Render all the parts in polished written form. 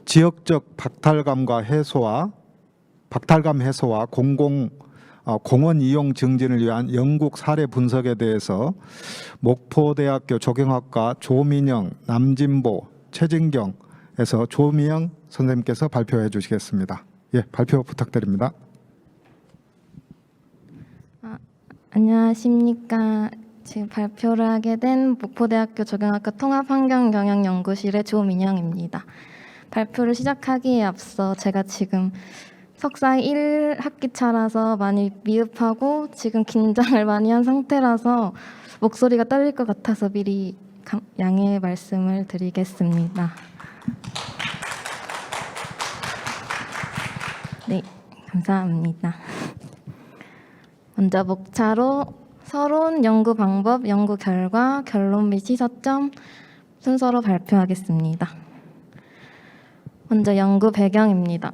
지역적 박탈감 해소와 공원 이용 증진을 위한 영국 사례 분석에 대해서 목포대학교 조경학과 조민영, 남진보, 최진경에서 조민영 선생님께서 발표해 주시겠습니다. 예, 발표 부탁드립니다. 안녕하십니까. 지금 발표를 하게 된 목포대학교 조경학과 통합환경경영연구실의 조민영입니다. 발표를 시작하기에 앞서 제가 지금 석사 1학기 차라서 많이 미흡하고 지금 긴장을 많이 한 상태라서 목소리가 떨릴 것 같아서 미리 양해의 말씀을 드리겠습니다. 네, 감사합니다. 먼저 목차로 서론, 연구 방법, 연구 결과, 결론 및 시사점 순서로 발표하겠습니다. 먼저 연구 배경입니다.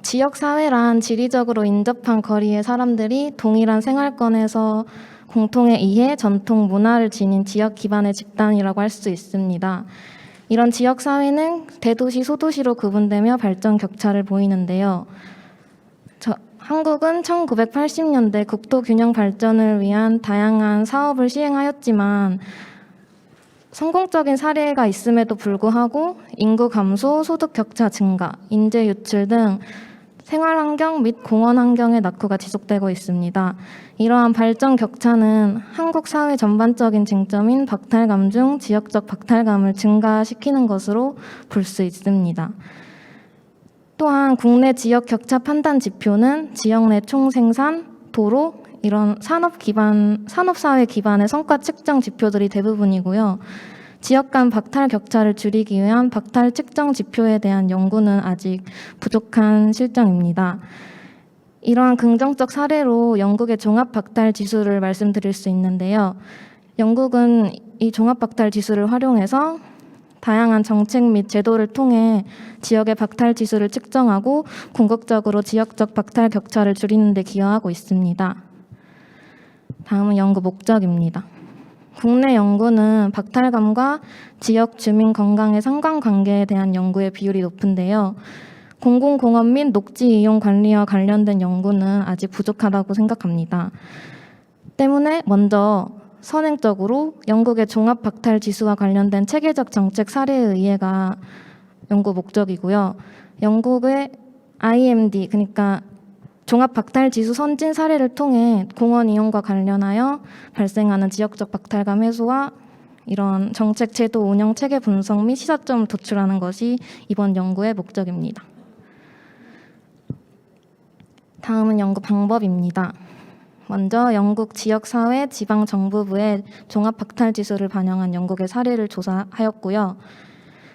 지역사회란 지리적으로 인접한 거리의 사람들이 동일한 생활권에서 공통의 이해, 전통, 문화를 지닌 지역 기반의 집단이라고 할 수 있습니다. 이런 지역사회는 대도시, 소도시로 구분되며 발전 격차를 보이는데요. 한국은 1980년대 국토 균형 발전을 위한 다양한 사업을 시행하였지만 성공적인 사례가 있음에도 불구하고 인구 감소, 소득 격차 증가, 인재 유출 등 생활 환경 및 공원 환경의 낙후가 지속되고 있습니다. 이러한 발전 격차는 한국 사회 전반적인 쟁점인 박탈감 중 지역적 박탈감을 증가시키는 것으로 볼 수 있습니다. 또한 국내 지역 격차 판단 지표는 지역 내 총생산, 도로, 이런 산업사회 기반의 성과 측정 지표들이 대부분이고요. 지역 간 박탈 격차를 줄이기 위한 박탈 측정 지표에 대한 연구는 아직 부족한 실정입니다. 이러한 긍정적 사례로 영국의 종합 박탈 지수를 말씀드릴 수 있는데요. 영국은 이 종합 박탈 지수를 활용해서 다양한 정책 및 제도를 통해 지역의 박탈 지수를 측정하고 궁극적으로 지역적 박탈 격차를 줄이는 데 기여하고 있습니다. 다음은 연구 목적입니다. 국내 연구는 박탈감과 지역 주민 건강의 상관관계에 대한 연구의 비율이 높은데요. 공공공원 및 녹지 이용 관리와 관련된 연구는 아직 부족하다고 생각합니다. 때문에 먼저 선행적으로 영국의 종합 박탈 지수와 관련된 체계적 정책 사례의 의해가 연구 목적이고요. 영국의 IMD, 그러니까 종합 박탈 지수 선진 사례를 통해 공원 이용과 관련하여 발생하는 지역적 박탈감 해소와 이런 정책 제도 운영 체계 분석 및 시사점을 도출하는 것이 이번 연구의 목적입니다. 다음은 연구 방법입니다. 먼저 영국 지역사회 지방정부부의 종합박탈지수를 반영한 영국의 사례를 조사하였고요.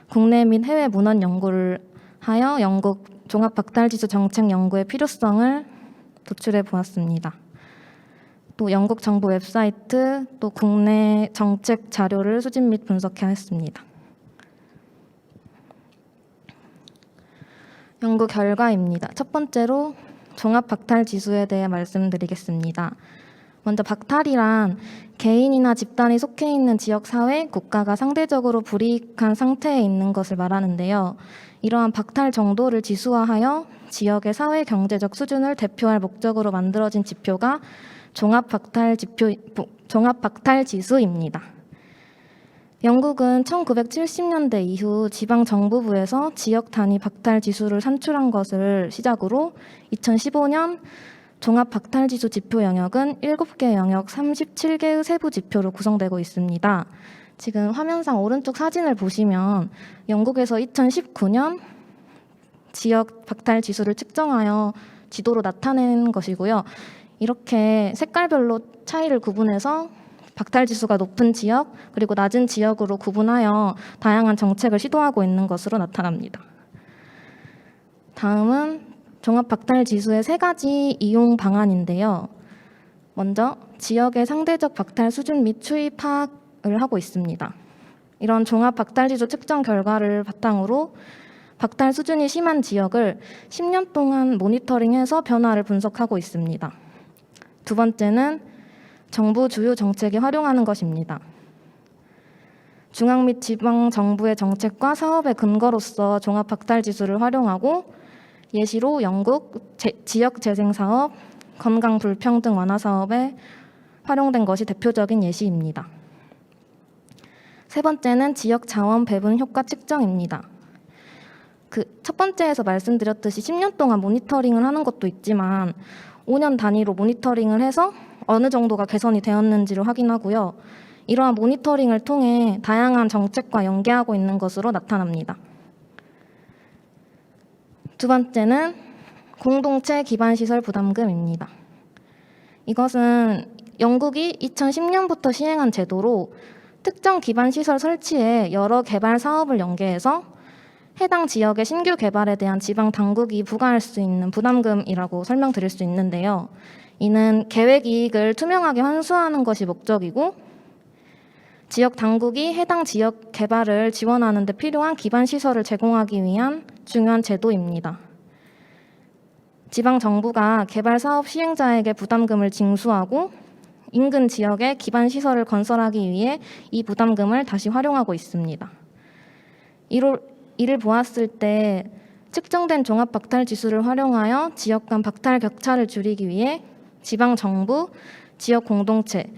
국내 및 해외 문헌 연구를 하여 영국 종합박탈지수 정책 연구의 필요성을 도출해 보았습니다. 또 영국 정부 웹사이트, 또 국내 정책 자료를 수집 및 분석하였습니다. 연구 결과입니다. 첫 번째로 종합 박탈 지수에 대해 말씀드리겠습니다. 먼저 박탈이란 개인이나 집단이 속해 있는 지역 사회, 국가가 상대적으로 불이익한 상태에 있는 것을 말하는데요. 이러한 박탈 정도를 지수화하여 지역의 사회 경제적 수준을 대표할 목적으로 만들어진 지표가 종합 박탈 지수입니다. 영국은 1970년대 이후 지방정부부에서 지역 단위 박탈 지수를 산출한 것을 시작으로 2015년 종합 박탈 지수 지표 영역은 7개 영역 37개의 세부 지표로 구성되고 있습니다. 지금 화면상 오른쪽 사진을 보시면 영국에서 2019년 지역 박탈 지수를 측정하여 지도로 나타낸 것이고요. 이렇게 색깔별로 차이를 구분해서 박탈 지수가 높은 지역 그리고 낮은 지역으로 구분하여 다양한 정책을 시도하고 있는 것으로 나타납니다. 다음은 종합 박탈 지수의 3가지 이용 방안인데요. 먼저 지역의 상대적 박탈 수준 및 추이 파악을 하고 있습니다. 이런 종합 박탈 지수 측정 결과를 바탕으로 박탈 수준이 심한 지역을 10년 동안 모니터링해서 변화를 분석하고 있습니다. 두 번째는 정부 주요 정책에 활용하는 것입니다. 중앙 및 지방 정부의 정책과 사업의 근거로서 종합 박탈 지수를 활용하고 예시로 영국 지역 재생 사업, 건강 불평등 완화 사업에 활용된 것이 대표적인 예시입니다. 세 번째는 지역 자원 배분 효과 측정입니다. 첫 번째에서 말씀드렸듯이 10년 동안 모니터링을 하는 것도 있지만 5년 단위로 모니터링을 해서 어느 정도가 개선이 되었는지를 확인하고요. 이러한 모니터링을 통해 다양한 정책과 연계하고 있는 것으로 나타납니다. 두 번째는 공동체 기반 시설 부담금입니다. 이것은 영국이 2010년부터 시행한 제도로 특정 기반 시설 설치에 여러 개발 사업을 연계해서 해당 지역의 신규 개발에 대한 지방 당국이 부과할 수 있는 부담금이라고 설명드릴 수 있는데요. 이는 계획 이익을 투명하게 환수하는 것이 목적이고 지역 당국이 해당 지역 개발을 지원하는 데 필요한 기반 시설을 제공하기 위한 중요한 제도입니다. 지방 정부가 개발 사업 시행자에게 부담금을 징수하고 인근 지역에 기반 시설을 건설하기 위해 이 부담금을 다시 활용하고 있습니다. 이를 보았을 때 측정된 종합 박탈 지수를 활용하여 지역 간 박탈 격차를 줄이기 위해 지방 정부, 지역 공동체,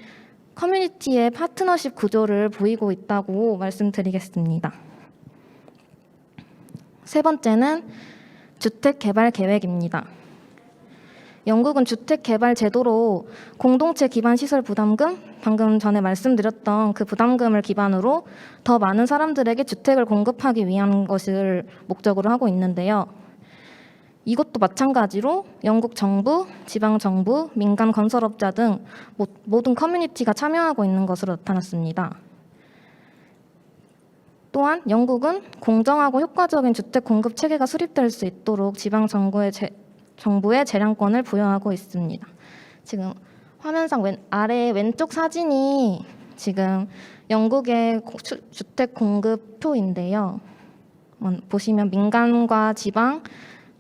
커뮤니티의 파트너십 구조를 보이고 있다고 말씀드리겠습니다. 세 번째는 주택 개발 계획입니다. 영국은 주택 개발 제도로 공동체 기반 시설 부담금, 방금 전에 말씀드렸던 그 부담금을 기반으로 더 많은 사람들에게 주택을 공급하기 위한 것을 목적으로 하고 있는데요. 이것도 마찬가지로 영국 정부, 지방 정부, 민간 건설업자 등 모든 커뮤니티가 참여하고 있는 것으로 나타났습니다. 또한 영국은 공정하고 효과적인 주택 공급 체계가 수립될 수 있도록 지방 정부의 재량권을 부여하고 있습니다. 지금 화면상 아래 왼쪽 사진이 지금 영국의 주택 공급표인데요. 보시면 민간과 지방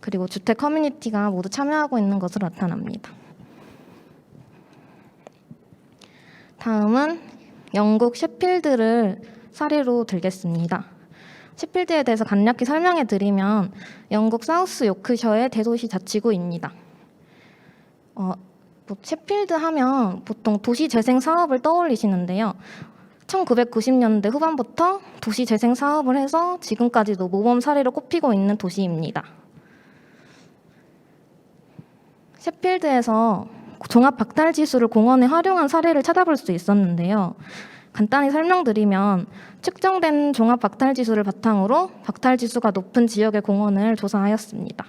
그리고 주택 커뮤니티가 모두 참여하고 있는 것으로 나타납니다. 다음은 영국 셰필드를 사례로 들겠습니다. 셰필드에 대해서 간략히 설명해 드리면 영국 사우스 요크셔의 대도시 자치구입니다. 셰필드 하면 보통 도시 재생 사업을 떠올리시는데요. 1990년대 후반부터 도시 재생 사업을 해서 지금까지도 모범 사례로 꼽히고 있는 도시입니다. 셰필드에서 종합 박탈 지수를 공원에 활용한 사례를 찾아볼 수 있었는데요. 간단히 설명드리면 측정된 종합 박탈 지수를 바탕으로 박탈 지수가 높은 지역의 공원을 조사하였습니다.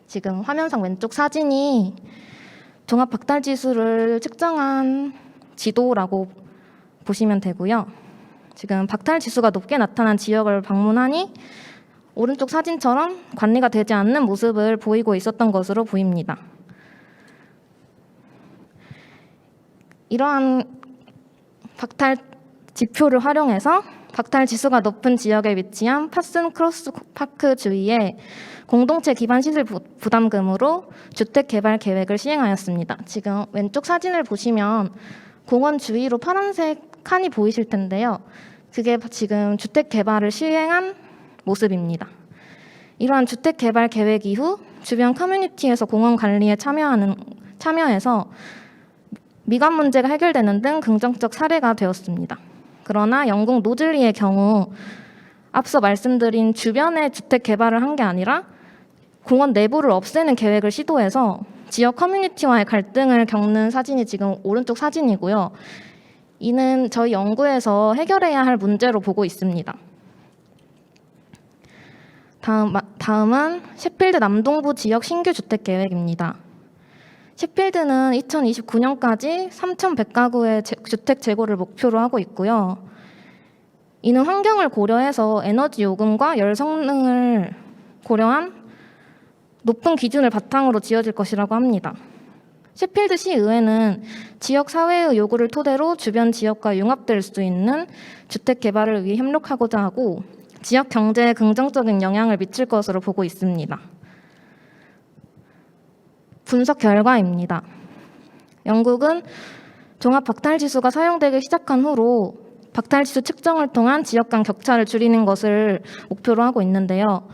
지금 화면상 왼쪽 사진이 종합 박탈 지수를 측정한 지도라고 보시면 되고요. 지금 박탈 지수가 높게 나타난 지역을 방문하니 오른쪽 사진처럼 관리가 되지 않는 모습을 보이고 있었던 것으로 보입니다. 이러한 박탈 지표를 활용해서 박탈 지수가 높은 지역에 위치한 파슨 크로스 파크 주위에 공동체 기반 시설 부담금으로 주택 개발 계획을 시행하였습니다. 지금 왼쪽 사진을 보시면 공원 주위로 파란색 칸이 보이실 텐데요. 그게 지금 주택 개발을 시행한 모습입니다. 이러한 주택 개발 계획 이후 주변 커뮤니티에서 공원 관리에 참여해서 미관 문제가 해결되는 등 긍정적 사례가 되었습니다. 그러나 영국 노즐리의 경우 앞서 말씀드린 주변의 주택 개발을 한 게 아니라 공원 내부를 없애는 계획을 시도해서 지역 커뮤니티와의 갈등을 겪는 사진이 지금 오른쪽 사진이고요. 이는 저희 연구에서 해결해야 할 문제로 보고 있습니다. 다음은 셰필드 남동부 지역 신규 주택 계획입니다. 셰필드는 2029년까지 3,100가구의 주택 재고를 목표로 하고 있고요. 이는 환경을 고려해서 에너지 요금과 열 성능을 고려한 높은 기준을 바탕으로 지어질 것이라고 합니다. 셰필드 시의회는 지역 사회의 요구를 토대로 주변 지역과 융합될 수 있는 주택 개발을 위해 협력하고자 하고 지역 경제에 긍정적인 영향을 미칠 것으로 보고 있습니다. 분석 결과입니다. 영국은 종합 박탈 지수가 사용되기 시작한 후로 박탈지수 측정을 통한 지역 간 격차를 줄이는 것을 목표로 하고 있는데요.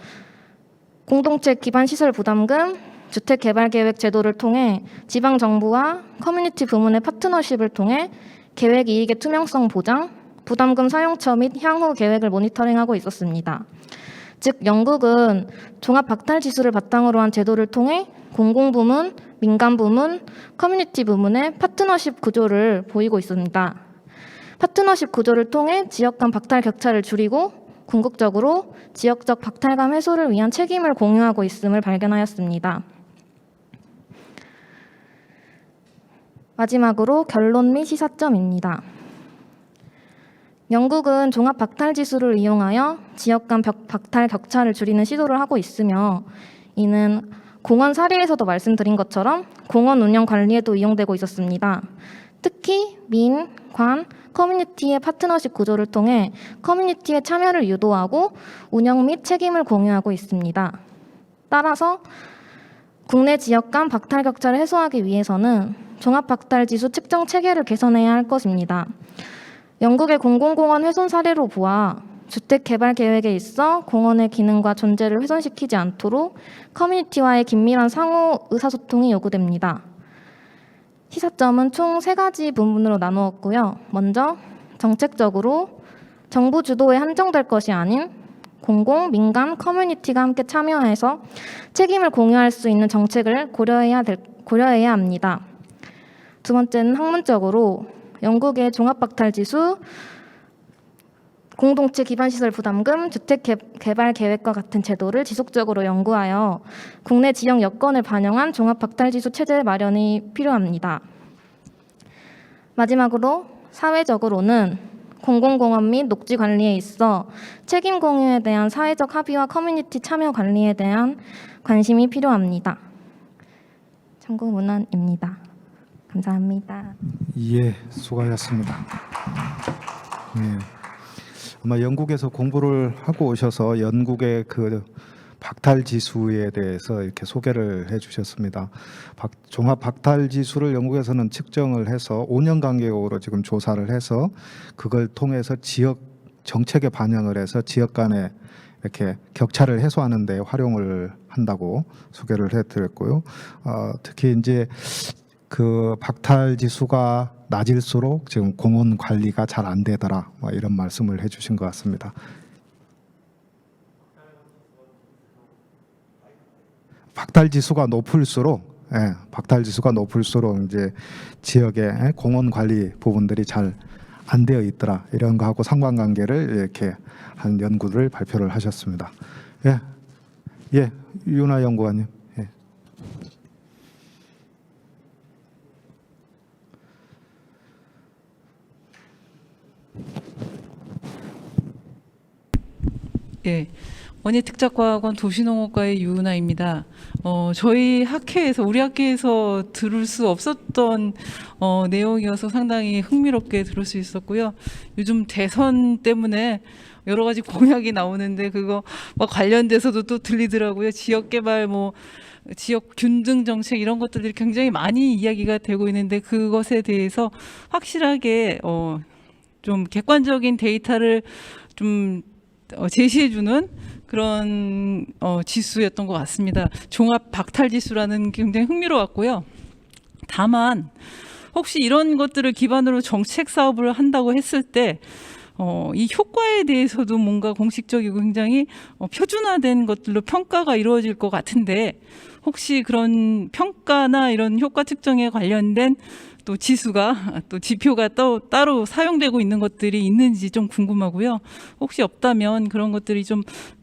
공동체 기반 시설 부담금, 주택개발계획 제도를 통해 지방정부와 커뮤니티 부문의 파트너십을 통해 계획 이익의 투명성 보장, 부담금 사용처 및 향후 계획을 모니터링하고 있었습니다. 즉 영국은 종합 박탈 지수를 바탕으로 한 제도를 통해 공공부문, 민간부문, 커뮤니티 부문의 파트너십 구조를 보이고 있습니다. 파트너십 구조를 통해 지역 간 박탈 격차를 줄이고 궁극적으로 지역적 박탈감 해소를 위한 책임을 공유하고 있음을 발견하였습니다. 마지막으로 결론 및 시사점입니다. 영국은 종합 박탈 지수를 이용하여 지역 간 박탈 격차를 줄이는 시도를 하고 있으며 이는 공원 사례에서도 말씀드린 것처럼 공원 운영 관리에도 이용되고 있었습니다. 특히 민, 관, 커뮤니티의 파트너십 구조를 통해 커뮤니티의 참여를 유도하고 운영 및 책임을 공유하고 있습니다. 따라서 국내 지역 간 박탈 격차를 해소하기 위해서는 종합 박탈 지수 측정 체계를 개선해야 할 것입니다. 영국의 공공공원 훼손 사례로 보아 주택 개발 계획에 있어 공원의 기능과 존재를 훼손시키지 않도록 커뮤니티와의 긴밀한 상호 의사소통이 요구됩니다. 시사점은 총 3가지 부분으로 나누었고요. 먼저 정책적으로 정부 주도에 한정될 것이 아닌 공공, 민간, 커뮤니티가 함께 참여해서 책임을 공유할 수 있는 정책을 고려해야 합니다. 두 번째는 학문적으로 영국의 종합박탈지수, 공동체 기반시설 부담금, 주택개발계획과 같은 제도를 지속적으로 연구하여 국내 지역 여건을 반영한 종합박탈지수 체제 마련이 필요합니다. 마지막으로 사회적으로는 공공공원 및 녹지 관리에 있어 책임 공유에 대한 사회적 합의와 커뮤니티 참여 관리에 대한 관심이 필요합니다. 참고 문헌입니다. 감사합니다. 예, 수고하셨습니다. 예. 아마 영국에서 공부를 하고 오셔서 영국의 그 박탈 지수에 대해서 이렇게 소개를 해주셨습니다. 종합 박탈 지수를 영국에서는 측정을 해서 5년 간격으로 지금 조사를 해서 그걸 통해서 지역 정책에 반영을 해서 지역 간에 이렇게 격차를 해소하는 데 활용을 한다고 소개를 해드렸고요. 특히 이제 그 박탈 지수가 낮을수록 지금 공원 관리가 잘 안 되더라, 뭐 이런 말씀을 해주신 것 같습니다. 박탈 지수가 높을수록, 박탈 지수가 높을수록 이제 지역의 공원 관리 부분들이 잘 안 되어 있더라, 이런 거하고 상관관계를 이렇게 한 연구를 발표를 하셨습니다. 예, 윤아 연구관님. 예, 원예특작과학원 도시농업과의 유은아입니다. 저희 학회에서 우리 학회에서 들을 수 없었던 내용이어서 상당히 흥미롭게 들을 수 있었고요. 요즘 대선 때문에 여러 가지 공약이 나오는데 그거 관련돼서도 또 들리더라고요. 지역 개발 지역 균등 정책 이런 것들이 굉장히 많이 이야기가 되고 있는데 그것에 대해서 확실하게 좀 객관적인 데이터를 좀 제시해주는 그런 지수였던 것 같습니다. 종합 박탈 지수라는 게 굉장히 흥미로웠고요. 다만 혹시 이런 것들을 기반으로 정책 사업을 한다고 했을 때 이 효과에 대해서도 뭔가 공식적이고 굉장히 표준화된 것들로 평가가 이루어질 것 같은데 혹시 그런 평가나 이런 효과 측정에 관련된 또 지수가 또 지표가 또 따로 사용되고 있는 것들이 있는지 좀 궁금하고요. 혹시 없다면 그런 것들이 좀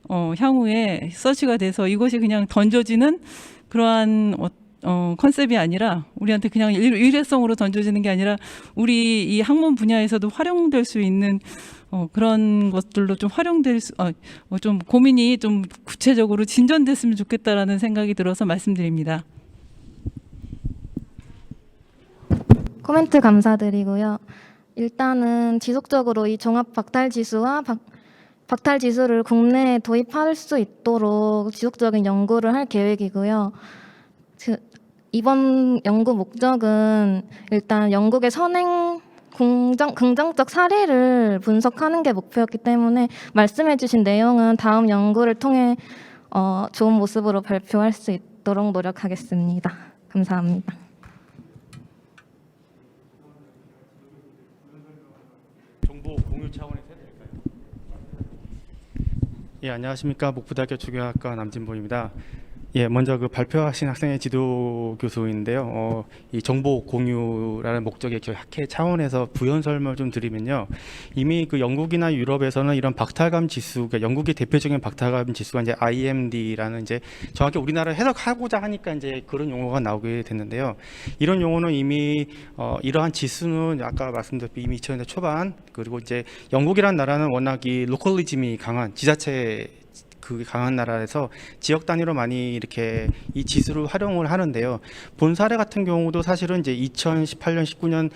향후에 서치가 돼서 이것이 그냥 던져지는 그러한 컨셉이 아니라 우리한테 그냥 일회성으로 던져지는 게 아니라 우리 이 학문 분야에서도 활용될 수 있는 그런 것들로 좀 활용될 수, 좀 고민이 좀 구체적으로 진전됐으면 좋겠다라는 생각이 들어서 말씀드립니다. 코멘트 감사드리고요. 일단은 지속적으로 이 종합 박탈 지수와 박탈 지수를 국내에 도입할 수 있도록 지속적인 연구를 할 계획이고요. 이번 연구 목적은 일단 영국의 선행 긍정적 사례를 분석하는 게 목표였기 때문에 말씀해주신 내용은 다음 연구를 통해 좋은 모습으로 발표할 수 있도록 노력하겠습니다. 감사합니다. 정보 공유 차원에서 해도 될까요? 예, 안녕하십니까. 목포대학교 주교학과 남진보입니다. 예, 먼저 그 발표하신 학생의 지도 교수인데요. 이 정보 공유라는 목적의 저희 학회 차원에서 부연 설명을 좀 드리면요. 이미 그 영국이나 유럽에서는 이런 박탈감 지수, 그러니까 영국의 대표적인 박탈감 지수가 이제 IMD라는 이제 정확히 우리나라 해석하고자 하니까 이제 그런 용어가 나오게 됐는데요. 이런 용어는 이미 이러한 지수는 아까 말씀드렸듯이 이미 2000년대 초반, 그리고 이제 영국이라는 나라는 워낙 이 로컬리즘이 강한 지자체 그 강한 나라에서 지역 단위로 많이 이렇게 이 지수를 활용을 하는데요. 본 사례 같은 경우도 사실은 이제 2018년, 19년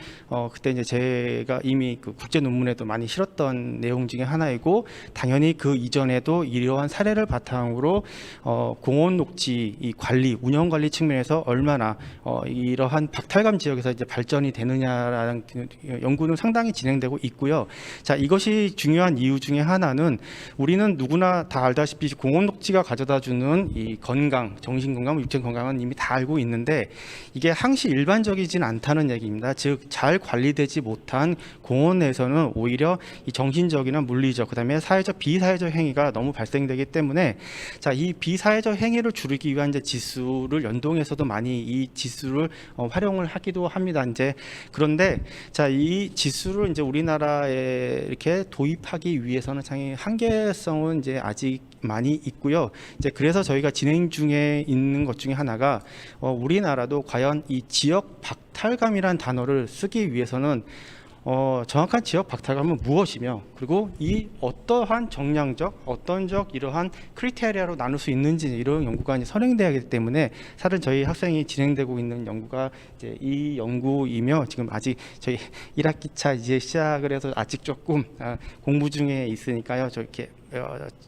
그때 이제 제가 이미 그 국제 논문에도 많이 실었던 내용 중에 하나이고, 당연히 그 이전에도 이러한 사례를 바탕으로 공원 녹지 이 관리, 운영 관리 측면에서 얼마나 이러한 박탈감 지역에서 이제 발전이 되느냐라는 연구는 상당히 진행되고 있고요. 자, 이것이 중요한 이유 중에 하나는 우리는 누구나 다 알다시피 공원 녹지가 가져다주는 이 건강, 정신 건강, 육체 건강은 이미 다 알고 있는데 이게 항시 일반적이진 않다는 얘기입니다. 즉, 잘 관리되지 못한 공원에서는 오히려 이 정신적이나 물리적, 그다음에 사회적, 비사회적 행위가 너무 발생되기 때문에 자, 이 비사회적 행위를 줄이기 위한 이제 지수를 연동해서도 많이 이 지수를 활용을 하기도 합니다. 이제 그런데 자, 이 지수를 이제 우리나라에 이렇게 도입하기 위해서는 상당히 한계성은 이제 아직 많이 있고요. 이제 그래서 저희가 진행 중에 있는 것 중에 하나가 우리나라도 과연 이 지역 박탈감이라는 단어를 쓰기 위해서는 정확한 지역 박탈감은 무엇이며, 그리고 이 어떠한 정량적, 어떤적 이러한 크리테리아로 나눌 수 있는지 이런 연구가 이제 선행돼야 하기 때문에 사실 저희 학생이 진행되고 있는 연구가 이제 이 연구이며 지금 아직 저희 1학기 차 이제 시작을 해서 아직 조금 공부 중에 있으니까요. 저렇게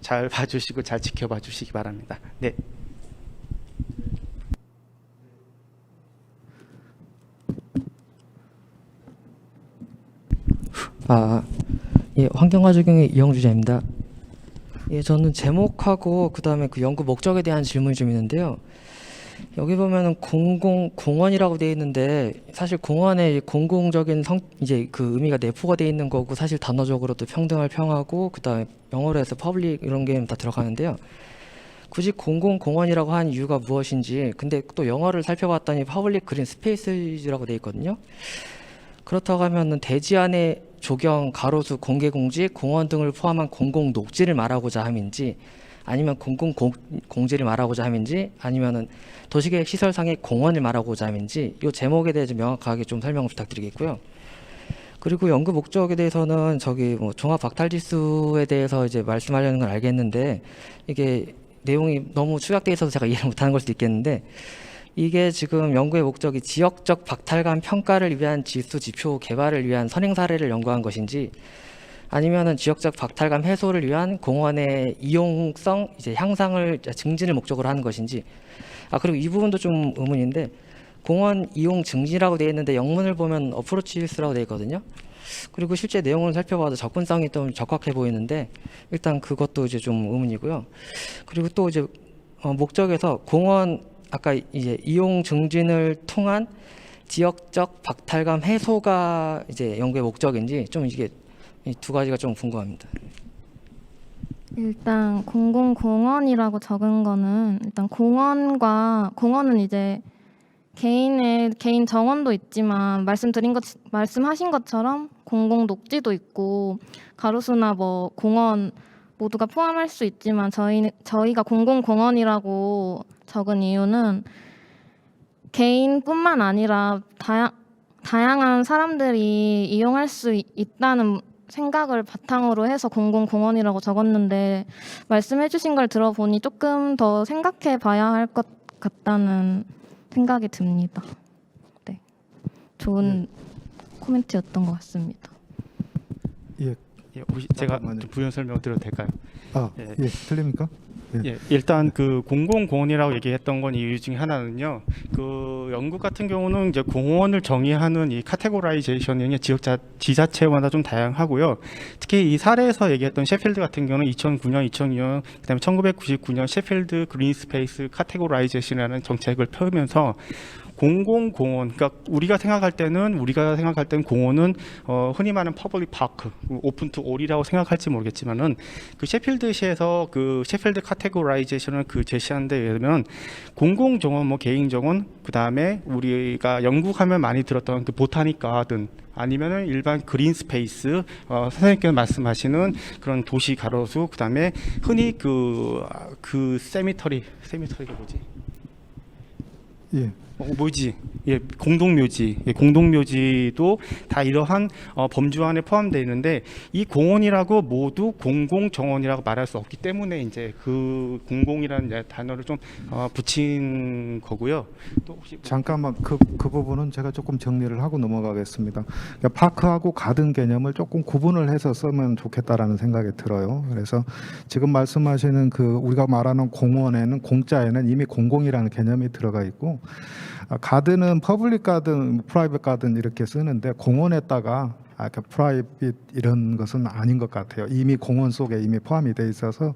잘 봐주시고 잘 지켜봐 주시기 바랍니다. 네. 예, 환경과 적용의 이영주자입니다. 예, 저는 제목하고 그다음에 그 연구 목적에 대한 질문이 좀 있는데요. 여기 보면은 공원이라고 되어 있는데 사실 공원의 공공적인 이제 그 의미가 내포가 되어 있는 거고, 사실 단어적으로도 평등할 평하고 그다음에 영어로 해서 퍼블릭 이런 게 다 들어가는데요. 굳이 공공공원이라고 한 이유가 무엇인지, 근데 또 영어를 살펴봤더니 퍼블릭 그린 스페이스라고 되어 있거든요. 그렇다고 하면은 대지 안에 조경, 가로수, 공개공지, 공원 등을 포함한 공공 녹지를 말하고자 함인지, 아니면 공공 공지를 말하고자 함인지, 아니면은 도시계획 시설상의 공원을 말하고자 함인지, 이 제목에 대해 좀 명확하게 좀 설명을 부탁드리겠고요. 그리고 연구 목적에 대해서는 저기 뭐 종합 박탈 지수에 대해서 이제 말씀하려는 걸 알겠는데, 이게 내용이 너무 축약돼 있어서 제가 이해를 못하는 걸 수도 있겠는데, 이게 지금 연구의 목적이 지역적 박탈감 평가를 위한 지수 지표 개발을 위한 선행 사례를 연구한 것인지, 아니면은 지역적 박탈감 해소를 위한 공원의 이용성 이제 향상을 증진을 목적으로 하는 것인지. 그리고 이 부분도 좀 의문인데, 공원 이용 증진이라고 되어 있는데 영문을 보면 어프로치 유스라고 되어 있거든요. 그리고 실제 내용을 살펴봐도 접근성이 좀 적확해 보이는데, 일단 그것도 이제 좀 의문이고요. 그리고 또 이제 목적에서 공원 아까 이제 이용 증진을 통한 지역적 박탈감 해소가 이제 연구의 목적인지, 좀 이게 이 두 가지가 좀 궁금합니다. 일단 공공공원이라고 적은 거는 일단 공원은 이제 개인 정원도 있지만 말씀하신 것처럼 공공 녹지도 있고 가로수나 뭐 공원 모두가 포함할 수 있지만 저희가 공공공원이라고 적은 이유는 개인뿐만 아니라 다양한 사람들이 이용할 수 있다는 생각을 바탕으로 해서 공공공원이라고 적었는데, 말씀해주신 걸 들어보니 조금 더 생각해 봐야 할 것 같다는 생각이 듭니다. 네, 좋은 코멘트였던 것 같습니다. 예, 예, 혹시 제가 잠깐만요. 좀 부연 설명 드려도 될까요? 예, 틀립니까? 예, 일단 그 공공공원이라고 얘기했던 건 이유 중에 하나는요. 그 영국 같은 경우는 이제 공원을 정의하는 이 카테고라이제이션이 지자체마다 좀 다양하고요. 특히 이 사례에서 얘기했던 셰필드 같은 경우는 2009년, 2002년, 그다음에 1999년 셰필드 그린스페이스 카테고라이제이션이라는 정책을 펴면서 공공공원, 그러니까 우리가 생각할 때는 공원은 흔히 말하는 퍼블릭 파크, 오픈 투 올이라고 생각할지 모르겠지만은 그 셰필드시에서 그 셰필드 카테고라이제이션을 그 제시한 데 의하면 공공정원, 뭐 개인정원, 그 다음에 우리가 영국하면 많이 들었던 그 보타닉 가든 아니면은 일반 그린 스페이스, 선생님께서 말씀하시는 그런 도시 가로수, 그 다음에 흔히 그 세미터리가 뭐지? 예. 묘지, 예, 공동묘지, 예, 공동묘지도 다 이러한 범주 안에 포함되어 있는데 이 공원이라고 모두 공공정원이라고 말할 수 없기 때문에 이제 그 공공이라는 단어를 좀 붙인 거고요. 또 혹시 잠깐만 그 부분은 제가 조금 정리를 하고 넘어가겠습니다. 그러니까 파크하고 가든 개념을 조금 구분을 해서 쓰면 좋겠다라는 생각이 들어요. 그래서 지금 말씀하시는 그 우리가 말하는 공원에는 공자에는 이미 공공이라는 개념이 들어가 있고 가든은 퍼블릭 가든, 프라이빗 가든 이렇게 쓰는데 공원에다가 프라이빗 이런 것은 아닌 것 같아요. 이미 공원 속에 이미 포함이 돼 있어서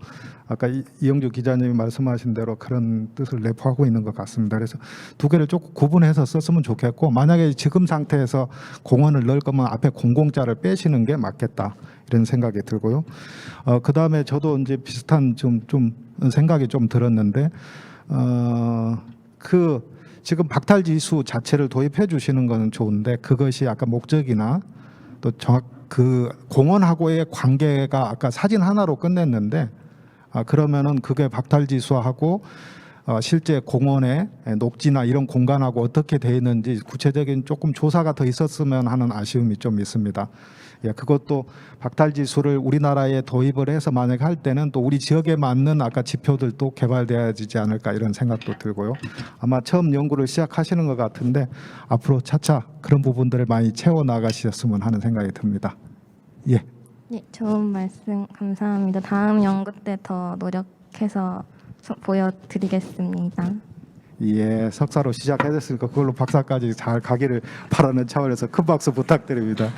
아까 이영주 기자님이 말씀하신 대로 그런 뜻을 내포하고 있는 것 같습니다. 그래서 두 개를 조금 구분해서 썼으면 좋겠고 만약에 지금 상태에서 공원을 넣을 거면 앞에 공공자를 빼시는 게 맞겠다 이런 생각이 들고요. 그 다음에 저도 이제 비슷한 좀 생각이 좀 들었는데 지금 박탈 지수 자체를 도입해 주시는 건 좋은데 그것이 아까 목적이나 또 그 공원하고의 관계가 아까 사진 하나로 끝냈는데 그러면은 그게 박탈 지수하고 실제 공원의 녹지나 이런 공간하고 어떻게 돼 있는지 구체적인 조금 조사가 더 있었으면 하는 아쉬움이 좀 있습니다. 예, 그것도 박탈 지수를 우리나라에 도입을 해서 만약에 할 때는 또 우리 지역에 맞는 아까 지표들도 개발돼야 되지 않을까 이런 생각도 들고요. 아마 처음 연구를 시작하시는 것 같은데 앞으로 차차 그런 부분들을 많이 채워 나가셨으면 하는 생각이 듭니다. 예. 네, 좋은 말씀 감사합니다. 다음 연구 때 더 노력해서 보여드리겠습니다. 예, 석사로 시작했으니까 그걸로 박사까지 잘 가기를 바라는 차원에서 큰 박수 부탁드립니다.